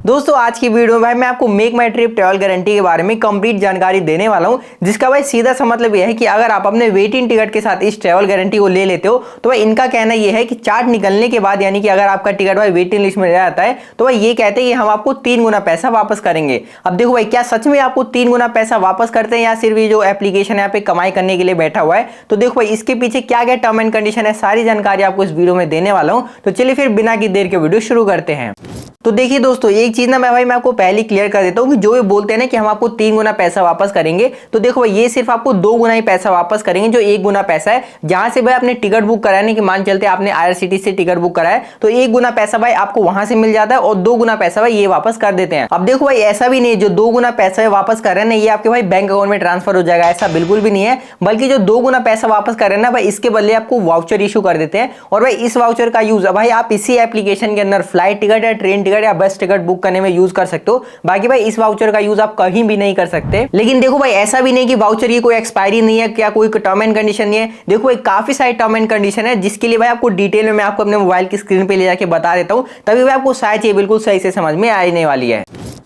दोस्तों आज की वीडियो में भाई मैं आपको मेक माई ट्रिप ट्रैवल गारंटी के बारे में कंप्लीट जानकारी देने वाला हूं, जिसका भाई सीधा सा मतलब यह है कि अगर आप अपने वेटिंग टिकट के साथ इस ट्रैवल गारंटी को ले लेते हो तो भाई इनका कहना यह है कि चार्ट निकलने के बाद यानी कि अगर आपका टिकट भाई वेटिंग लिस्ट में रह जाता है तो भाई ये कहते हैं कि हम आपको 3 गुना पैसा वापस करेंगे। अब देखो भाई क्या सच में आपको 3 गुना पैसा वापस करते हैं या सिर्फ ये जो एप्लीकेशन यहाँ पे कमाई करने के लिए बैठा हुआ है। तो देखो भाई इसके पीछे क्या क्या टर्म एंड कंडीशन है, सारी जानकारी आपको इस वीडियो में देने वाला हूं। तो चलिए फिर बिना की देर के वीडियो शुरू करते हैं। तो देखिए दोस्तों एक चीज ना मैं आपको पहले क्लियर कर देता हूँ कि जो ये बोलते हैं ना कि हम आपको 3 गुना पैसा वापस करेंगे, तो देखो भाई ये सिर्फ आपको 2 गुना ही पैसा वापस करेंगे। जो 1 गुना पैसा है जहां से भाई आपने टिकट बुक कराने की मान चलते आपने IRCTC से टिकट बुक कराया तो 1 गुना पैसा भाई आपको वहां से मिल जाता है और 2 गुना पैसा भाई ये वापस कर देते हैं। अब देखो भाई ऐसा भी नहीं जो 2 गुना पैसा वापस कर रहे हैं ना ये आपके भाई बैंक अकाउंट में ट्रांसफर हो जाएगा, ऐसा बिल्कुल भी नहीं है। बल्कि जो 2 गुना पैसा वापस कर रहे हैं ना भाई इसके बदले आपको वाउचर इशू कर देते हैं और भाई इस वाउचर का यूज भाई आप इसी एप्लीकेशन के अंदर फ्लाइट टिकट या ट्रेन टिकट या बस टिकट बुक करने में यूज कर सकते हो। बाकी भाई इस वाउचर का यूज आप कहीं भी नहीं कर सकते। लेकिन देखो भाई ऐसा भी नहीं कि वाउचर की कोई एक्सपायरी नहीं है, क्या कोई टर्म एंड कंडीशन नहीं है। देखो भाई काफी सारे टर्म एंड कंडीशन है जिसके लिए भाई आपको डिटेल में मैं आपको अपने मोबाइल की स्क्रीन पे ले जाके बता देता हूं, तभी भाई आपको सारी चीज बिल्कुल सही से समझ में आने वाली है।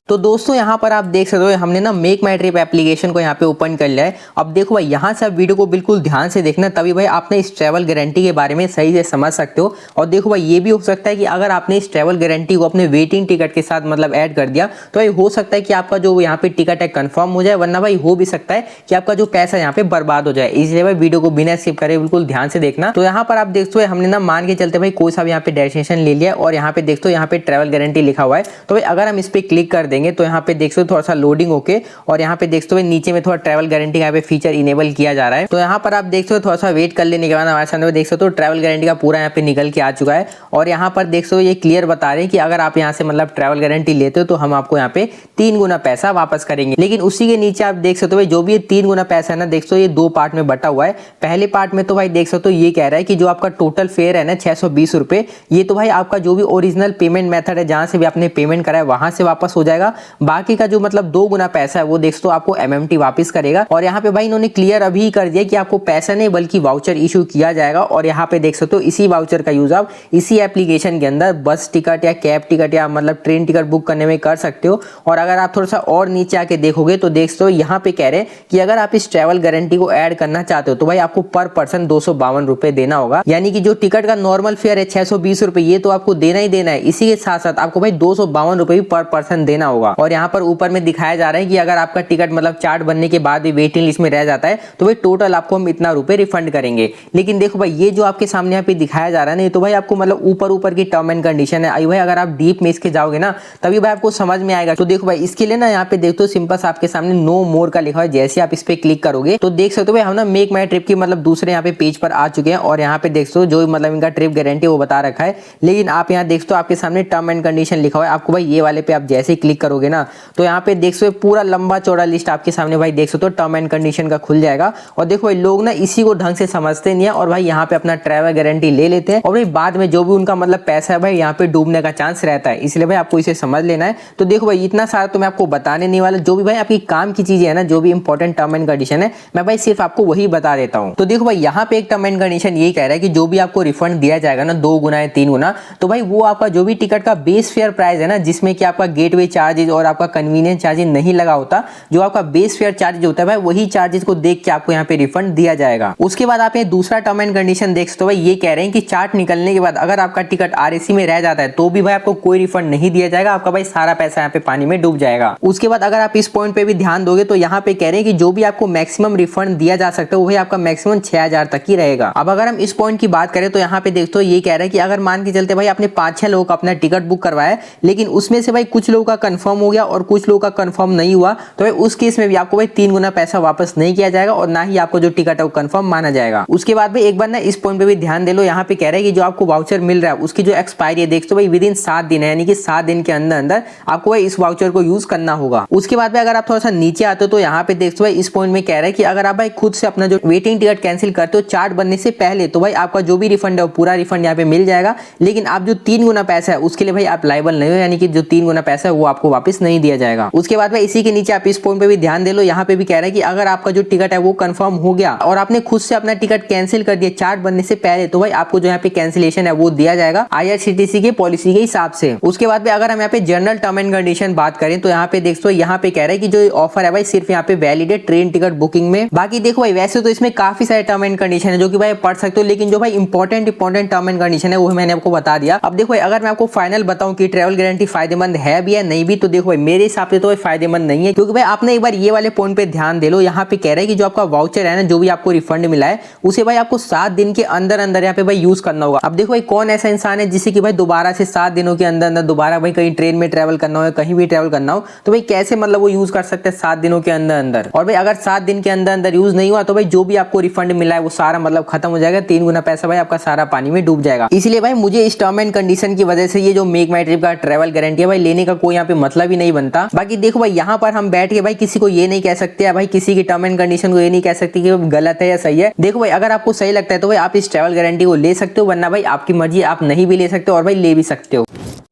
तो दोस्तों यहाँ पर आप देख सकते हो हमने ना मेक माई ट्रिप एप्लीकेशन को यहाँ पे ओपन कर लिया है। अब देखो भाई यहाँ से आप वीडियो को बिल्कुल ध्यान से देखना, तभी भाई आपने इस ट्रैवल गारंटी के बारे में सही से समझ सकते हो। और देखो भाई ये भी हो सकता है कि अगर आपने इस ट्रैवल गारंटी को अपने वेटिंग टिकट के साथ मतलब ऐड कर दिया तो भाई हो सकता है कि आपका जो यहाँ पे टिकट है कंफर्म हो जाए, वरना भाई हो भी सकता है कि आपका जो पैसा यहाँ पे बर्बाद हो जाए। इसलिए भाई वीडियो को बिना स्किप करे बिल्कुल ध्यान से देखना। तो यहाँ पर आप देखते हो हमने ना मान के चलते भाई कोई सा भी यहाँ पे डेस्टिनेशन ले लिया और यहाँ पे देखते हो यहाँ पे ट्रैवल गारंटी लिखा हुआ है। तो भाई अगर हम इस पे क्लिक कर देंगे तो यहाँ पे देख थोड़ा सा लोडिंग होके और यहाँ पे देखते हो नीचे में थोड़ा ट्रैवल गारंटी यहाँ पे फीचर इनेबल किया जा रहा है। तो यहाँ पर आप देखते हो थोड़ा सा वेट कर लेने के बाद हमारे सामने देख सकते हो ट्रैवल गारंटी का पूरा यहाँ पे निकल के आ चुका है। और यहाँ पर देखते हो ये क्लियर बता रहे हैं कि अगर आप यहाँ से मतलब ट्रैवल गारंटी लेते हो तो हम आपको यहाँ पे 3 गुना पैसा वापस करेंगे। लेकिन उसी के नीचे आप देख सकते हो जो भी ये 3 गुना पैसा है ना देखते हो ये 2 पार्ट में बटा हुआ है। पहले पार्ट में तो भाई देख सकते हो ये कह रहा है कि जो आपका टोटल फेयर है ना 620 रुपए, ये तो भाई आपका जो भी ओरिजिनल पेमेंट मेथड है जहां से भी आपने पेमेंट करा है वहां से वापस हो जाएगा। बाकी का जो मतलब 2 गुना पैसा है वो देख तो आपको MMT वापस करेगा। और यहाँ पे भाई इन्होंने क्लियर अभी कर दिया कि आपको पैसा नहीं बल्कि वाउचर इशू किया जाएगा। और यहाँ पे देख सकते हो इसी वाउचर का यूज आप इसी एप्लीकेशन के अंदर बस टिकट या कैब टिकट या मतलब ट्रेन टिकट बुक करने में कर सकते हो। और अगर आप थोड़ा सा और नीचे आके देखोगे तो देख सकते हो यहाँ पे कह रहे हैं कि अगर आप इस ट्रैवल गारंटी को ऐड करना चाहते हो तो भाई आपको पर पर्सन 252 रुपए देना होगा। यानी कि जो टिकट का नॉर्मल फेयर है 620 रुपए ये तो आपको देना ही देना है, इसी के साथ साथ आपको भाई 252 रुपए भी पर पर्सन देना होगा। और यहाँ पर ऊपर में दिखाया जा रहा है कि अगर आपका टिकट मतलब चार्ट बनने के बाद भी वेटिंग लिस्ट में रह जाता है तो भाई टोटल आपको हम इतना रुपए रिफंड करेंगे। लेकिन देखो भाई ये जो आपके सामने यहाँ पे दिखाया जा रहा है ना तो भाई आपको मतलब ऊपर की टर्म एंड कंडीशन है। आई भाई अगर आप डीप में इसके जाओगे ना तभी भाई आपको समझ में आएगा। तो देखो भाई इसके लिए ना यहाँ पे देखते हो सिंपल आपके सामने नो मोर का लिखा है। जैसे आप इस पे क्लिक करोगे तो देख सकते हो भाई हम ना मेक माई ट्रिप की मतलब दूसरे यहाँ पे पेज पर आ चुके हैं। और यहाँ पे देखते हो जो मतलब इनका ट्रिप गारंटी वो बता रखा है। लेकिन आप यहाँ देखते हो आपके सामने टर्म एंड कंडीशन लिखा हुआ है। आपको भाई ये वाले पे आप जैसे ही क्लिक करोगे ना तो यहाँ पे देख सकते हो पूरा लंबा चौड़ा लिस्ट आपके सामने भाई देख सकते हो टर्म एंड कंडीशन का खुल जाएगा। और देखो भाई लोग ना इसी को ढंग से समझते नहीं है और भाई यहाँ पे अपना ट्रैवल गारंटी ले लेते हैं और भाई बाद में जो भी उनका मतलब पैसा है भाई यहाँ पे डूबने का चांस रहता है। इसलिए भाई आपको इसे समझ लेना है। तो देखो भाई इतना सारा तो मैं आपको बताने नहीं वाला, जो भी भाई आपकी काम की चीजें है ना जो भी इंपॉर्टेंट टर्म एंड कंडीशन है मैं भाई सिर्फ आपको वही बता देता हूँ। तो देखो भाई यहाँ पे एक टर्म एंड कंडीशन ये कह रहा है कि जो भी आपको रिफंड दिया जाएगा ना 2 गुना या 3 गुना, तो भाई वो आपका जो भी टिकट का बेस फेयर प्राइस है ना जिसमें कि आपका गेटवे चार्जेस और आपका कन्वीनियंस चार्जेस नहीं लगा होता, जो आपका बेस फेयर चार्जेस होता है भाई वही चार्जेस को देख के आपको यहाँ पे रिफंड दिया जाएगा। उसके बाद आप ये दूसरा टर्म एंड कंडीशन देख सकते हो भाई ये कह रहे हैं कि चार्ट निकलने के बाद अगर आपका टिकट RAC में रह जाता है तो भी भाई आपको कोई रिफंड नहीं दिया जाएगा, आपका भाई सारा पैसा यहाँ पे पानी में डूब जाएगा। उसके बाद अगर आप इस पॉइंट पे भी ध्यान दोगे तो यहाँ पे कह रहे हैं कि जो भी आपको मैक्सिमम रिफंड दिया जा सकता है वही आपका मैक्सिमम 6000 तक ही रहेगा। अब अगर हम इस पॉइंट की बात करें तो यहाँ पे देखते हो ये कह रहा है कि अगर मान के चलते भाई आपने 5-6 लोगों का अपना टिकट बुक करवाया लेकिन उसमें से भाई कुछ लोगों का कंफर्म हो गया और कुछ लोगों का कंफर्म नहीं हुआ तो भाई उस केस में भी आपको भाई 3 गुना पैसा वापस नहीं किया जाएगा और ना ही आपको जो टिकट है वो कंफर्म माना जाएगा। उसके बाद भी एक बार ना इस पॉइंट पे भी ध्यान दे लो, यहाँ पे कह रहा है कि जो आपको वाउचर मिल रहा है उसकी जो एक्सपायरी है देखते हो भाई विदिन 7 दिन है, यानी कि 7 दिन के अंदर अंदर आपको भाई इस वाउचर को यूज करना होगा। उसके बाद में अगर आप थोड़ा सा नीचे आते हो तो यहाँ पे देखते हो भाई इस पॉइंट में कह रहा है कि अगर आप भाई खुद से अपना जो वेटिंग टिकट कैंसिल करते हो चार्ट बनने से पहले तो भाई आपका जो भी रिफंड है वो पूरा रिफंड यहाँ पे मिल जाएगा। लेकिन आप जो 3 गुना पैसा है उसके लिए भाई आप लायबल नहीं हो, यानी कि जो 3 गुना पैसा है वो आपको आपको वापस नहीं दिया जाएगा। उसके बाद में इसी के नीचे आप इस पॉइंट पे भी ध्यान दे लो, यहाँ पे भी कह रहा है कि अगर आपका जो टिकट है वो कंफर्म हो गया और आपने खुद से अपना टिकट कैंसिल कर दिया चार्ट बनने से पहले, तो भाई आपको जो यहाँ पे कैंसिलेशन है वो दिया जाएगा IRCTC की पॉलिसी के हिसाब से। उसके बाद में अगर हम यहाँ पे जनरल टर्म एंड कंडीशन बात करें तो यहाँ पे देखो यहाँ पे कह रहा है कि जो ऑफर है भाई सिर्फ यहाँ पे वैलिड है ट्रेन टिकट बुकिंग में। बाकी देखो भाई वैसे तो इसमें काफी सारे टर्म एंड कंडीशन है जो कि भाई पढ़ सकते हो, लेकिन जो भाई इंपॉर्टेंट टर्म एंड कंडीशन है वो मैंने आपको बता दिया। अब देखो अगर मैं आपको फाइनल बताऊं कि ट्रैवल गारंटी फायदेमंद है भी या नहीं भी, तो देखो भाई मेरे हिसाब से तो भाई फायदेमंद नहीं है, क्योंकि भाई आपने एक बार ये वाले पॉइंट पे ध्यान दे लो। यहाँ पे कह रहा है कि जो आपका वाउचर है ना, जो भी आपको रिफंड मिला है उसे भाई आपको 7 दिन के अंदर अंदर यहाँ पे भाई यूज करना होगा। अब देखो भाई कौन ऐसा इंसान है जिसे कि भाई दोबारा से 7 दिनों के अंदर अंदर दोबारा भाई कहीं ट्रेन में ट्रेवल करना हो, कहीं भी ट्रेवल करना हो, तो भाई कैसे मतलब वो यूज कर सकते हैं 7 दिनों के अंदर अंदर। और भाई अगर 7 दिन के अंदर अंदर यूज नहीं हुआ तो भाई जो भी आपको रिफंड मिला है वो सारा मतलब खत्म हो जाएगा, 3 गुना पैसा भाई आपका सारा पानी में डूब जाएगा। इसलिए भाई मुझे इस टर्म एंड कंडीशन की वजह से ये जो मेक माई ट्रिप का ट्रैवल गारंटी है भाई लेने का कोई यहाँ पे मतलब ही नहीं बनता। बाकी देखो भाई यहाँ पर हम बैठ के भाई किसी को ये नहीं कह सकते भाई, किसी की टर्म एंड कंडीशन को ये नहीं कह सकते कि गलत है या सही है। देखो भाई अगर आपको सही लगता है तो भाई आप इस ट्रैवल गारंटी को ले सकते हो, वरना भाई आपकी मर्जी, आप नहीं भी ले सकते और भाई ले भी सकते हो।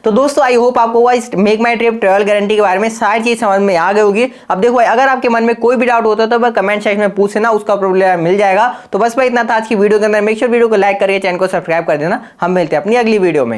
तो दोस्तों आई होप आपको इस मेक माई ट्रिप ट्रैवल गारंटी के बारे में सारी चीज समझ में आ गई होगी। अब देखो भाई अगर आपके मन में कोई भी डाउट होता है तो कमेंट सेक्शन में पूछ लेना, उसका प्रॉब्लम मिल जाएगा। तो बस भाई इतना था आज की वीडियो के अंदर। मेक श्योर वीडियो को लाइक करके चैनल को सब्सक्राइब कर देना। हम मिलते हैं अपनी अगली वीडियो में।